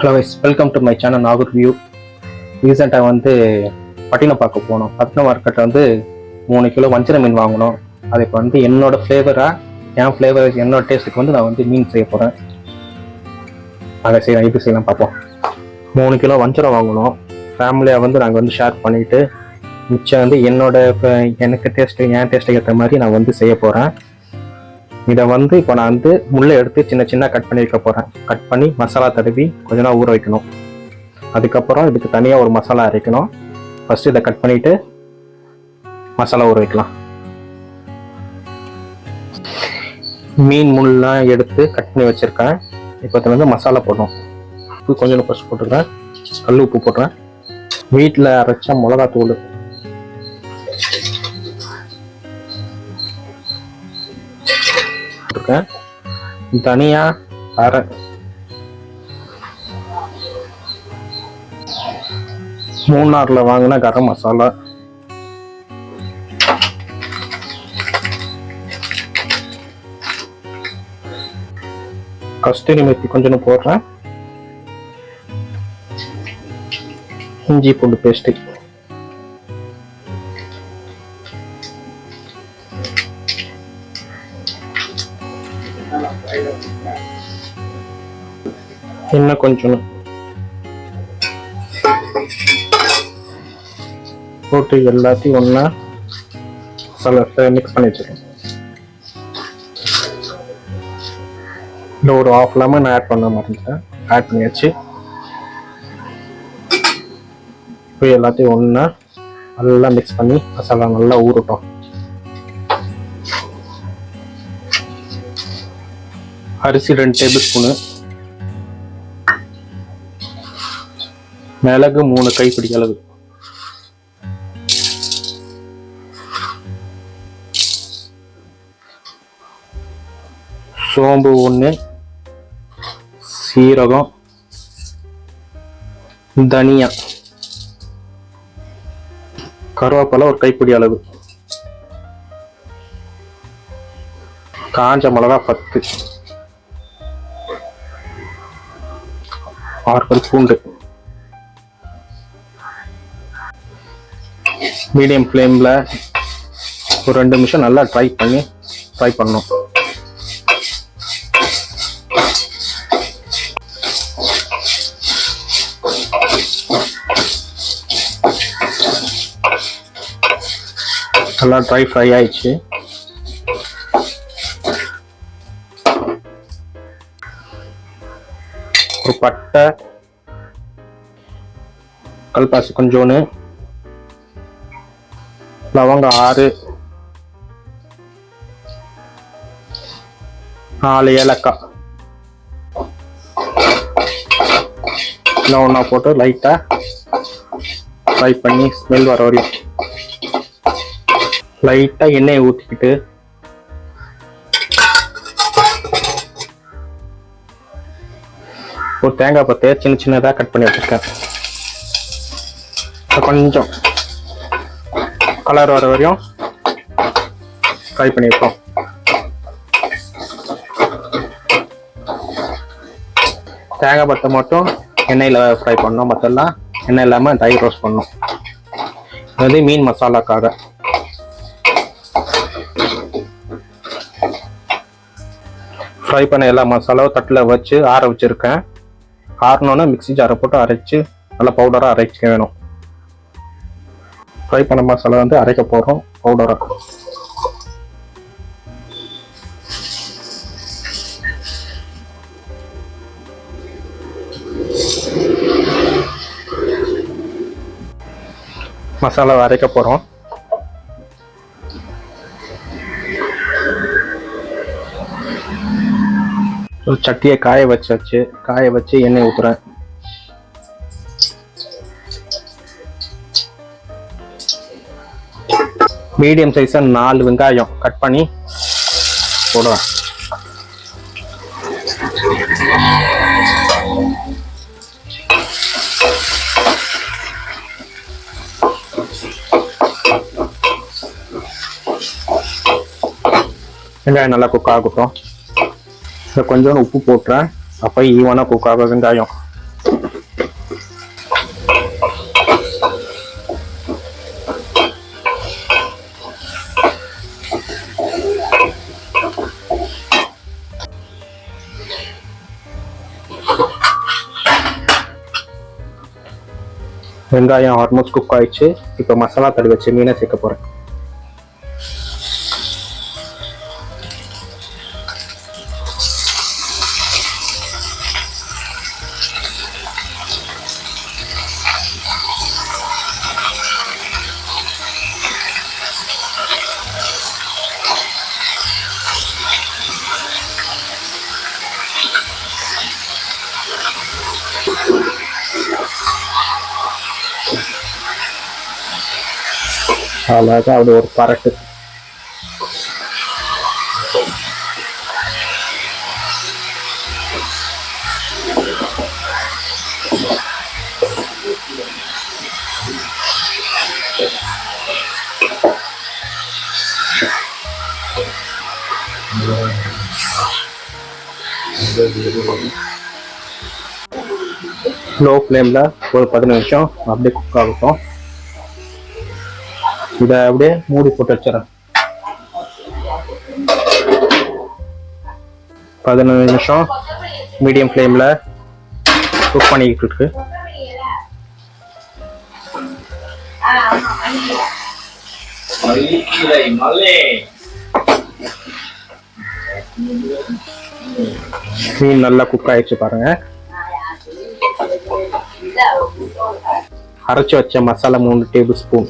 Hello guys welcome to my channel Nagore view. ரீசெண்டாக பட்டினப்பாக்கம் போனோம். பட்டினம் மார்க்கெட்டில் 3 கிலோ வஞ்சர மீன் வாங்கினோம். அது இப்போ என்னோட ஃப்ளேவராக என் ஃப்ளேவர் என்னோட டேஸ்ட்டுக்கு நான் மீன் செய்ய போகிறேன். அதை செய்யலாம், இது செய்யலாம் பார்ப்போம். 3 கிலோ வஞ்சரம் வாங்கினோம். ஃபேமிலியாக நாங்கள் ஷேர் பண்ணிவிட்டு மிச்சம் எனக்கு டேஸ்ட்டு என் டேஸ்ட்டுக்கு ஏற்ற மாதிரி நான் செய்ய போகிறேன். இதை இப்போ நான் முள்ளை எடுத்து சின்ன சின்ன கட் பண்ணி வைக்க போகிறேன். கட் பண்ணி மசாலா தடவி கொஞ்ச நாள் ஊற வைக்கணும். அதுக்கப்புறம் இதுக்கு தனியாக ஒரு மசாலா அரைக்கணும். ஃபஸ்ட்டு இதை கட் பண்ணிவிட்டு மசாலா ஊற வைக்கலாம். மீன் முள்ளெலாம் எடுத்து கட் பண்ணி வச்சுருக்கேன். இப்போ மசாலா போடணும். உப்பு கொஞ்சம் ஃபஸ்ட் போட்டுக்கிறேன். கல் உப்பு போடுறேன். வீட்டில் அரைச்ச மிளகாத்தூள், தனியா அரை, மூணாறுல வாங்கின கரம் மசாலா, கஸ்தூரி மெத்தி கொஞ்சம் போடுறேன். இஞ்சி பூண்டு பேஸ்ட், இன்னும் கொஞ்சம் போட்டு எல்லாத்தையும் ஒன்றா மிக்ஸ் பண்ணி வச்சுருக்கேன். இல்லை ஒரு ½ லெமன் ஆட் பண்ண மாட்டேன், ஆட் பண்ணியாச்சு. இப்போ எல்லாத்தையும் ஒன்றா நல்லா மிக்ஸ் பண்ணி மசாலா நல்லா ஊறட்டும். அரிசி 2 டேபிள் ஸ்பூனு, மிளகு 3 கைப்பிடி அளவு, சோம்பு 1, சீரகம், தனியா, கருவேப்பிலை 1 கைப்பிடி அளவு, காஞ்ச மிளகா 10, 6 பல் பூண்டு. மீடியம் ஃப்ளேமில் ஒரு 2 நிமிஷம் நல்லா ஃப்ரை பண்ணணும். நல்லா ஃப்ரை ஆயிடுச்சு. ஒரு பட்டை, கல்பாசி கொஞ்சோன்னு, லவங்கம் 6, 4 ஏலக்காய் எல்லாம் ஒன்றா போட்டு லைட்டாக ஃப்ரை பண்ணி ஸ்மெல் வர வரையும் லைட்டாக எண்ணெயை ஊற்றிக்கிட்டு ஒரு தேங்காய் பத்தை சின்ன சின்னதாக கட் பண்ணி வச்சுருக்கேன். கொஞ்சம் கலர் வர வரையும் ஃப்ரை பண்ணியிருக்கோம். தேங்காய் பத்தை மட்டும் எண்ணெயில் ஃப்ரை பண்ணோம், மற்றெல்லாம் எண்ணெய் இல்லாமல் ட்ரை ரோஸ்ட் பண்ணோம். அது மீன் மசாலாக்காக. ஃப்ரை பண்ண எல்லா மசாலாவும் தட்டில் வச்சு ஆற வச்சுருக்கேன். ஆறணுன்னா மிக்ஸி ஜாரை போட்டு அரைச்சி நல்லா பவுடராக அரைக்க வேணும். ஃப்ரை பண்ண மசாலா அரைக்க போகிறோம் பவுடராக. மசாலாவை அரைக்க போகிறோம். ஒரு சட்டியை காய வச்சு எண்ணெய் ஊற்றுறேன். மீடியம் சைஸா 4 வெங்காயம் கட் பண்ணி போடுவேன். வெங்காயம் நல்லா குக் ஆகட்டும். கொஞ்சம் உப்பு போட்டுறேன், அப்போ ஈவனாக குக் ஆகும் வெங்காயம். வெங்காயம் ஆல்மோஸ்ட் குக் ஆயிடுச்சு. இப்போ மசாலா தடவி வச்சு மீனை சேர்க்க போகிறேன். அழகாக அப்படி ஒரு பரட்டு. லோ ஃப்ளேமில் ஒரு 15 நிமிஷம் அப்படியே குக் ஆகட்டும். இதை அப்படியே மூடி போட்டு வச்சிடறேன். 15 நிமிஷம் மீடியம் ஃப்ளேமில் குக் பண்ணிக்கிட்டு இருக்கு. மீன் நல்லா குக் ஆயிடுச்சு பாருங்க. அரைச்சி வச்ச மசாலா 3 டேபிள் ஸ்பூன்,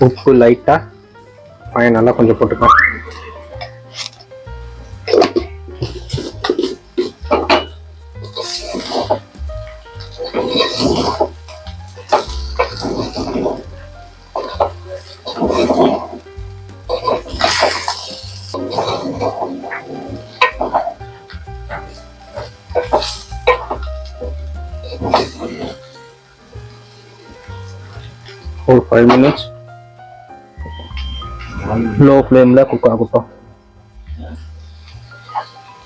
உப்பு லைட்டா ஃபைனலாக கொஞ்சம் போட்டுக்கலாம். ஒரு 5 minutes லோ ஃப்ளேமில் குக் ஆகட்டும்.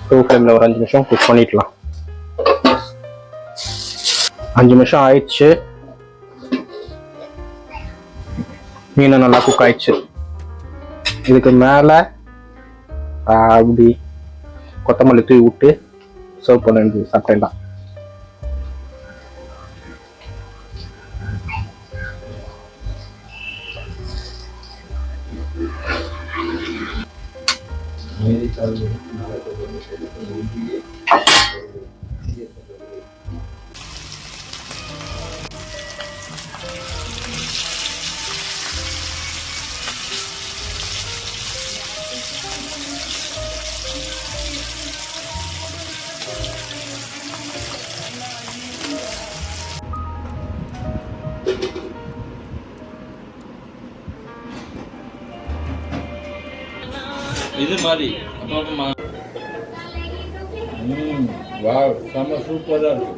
லோ ஃப்ளேமில் ஒரு 5 நிமிஷம் குக் பண்ணிடலாம். 5 நிமிஷம் ஆயிடுச்சு. மீன் நல்லா குக் ஆயிடுச்சு. இதுக்கு மேலே அப்படி கொத்தமல்லி தூவி விட்டு சர்வ் பண்ணி சாப்பிட்டேன்டா. இது மாதிரி வாவ், செம்ம சூப்பராக இருக்கு.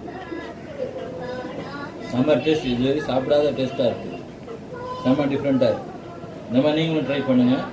செம்ம டேஸ்ட். இது வரைக்கும் சாப்பிடாத டேஸ்ட்டாக இருக்குது. செம்ம டிஃப்ரெண்ட்டாக இருக்குது. இந்த மாதிரி நீங்களும் ட்ரை பண்ணுங்கள்.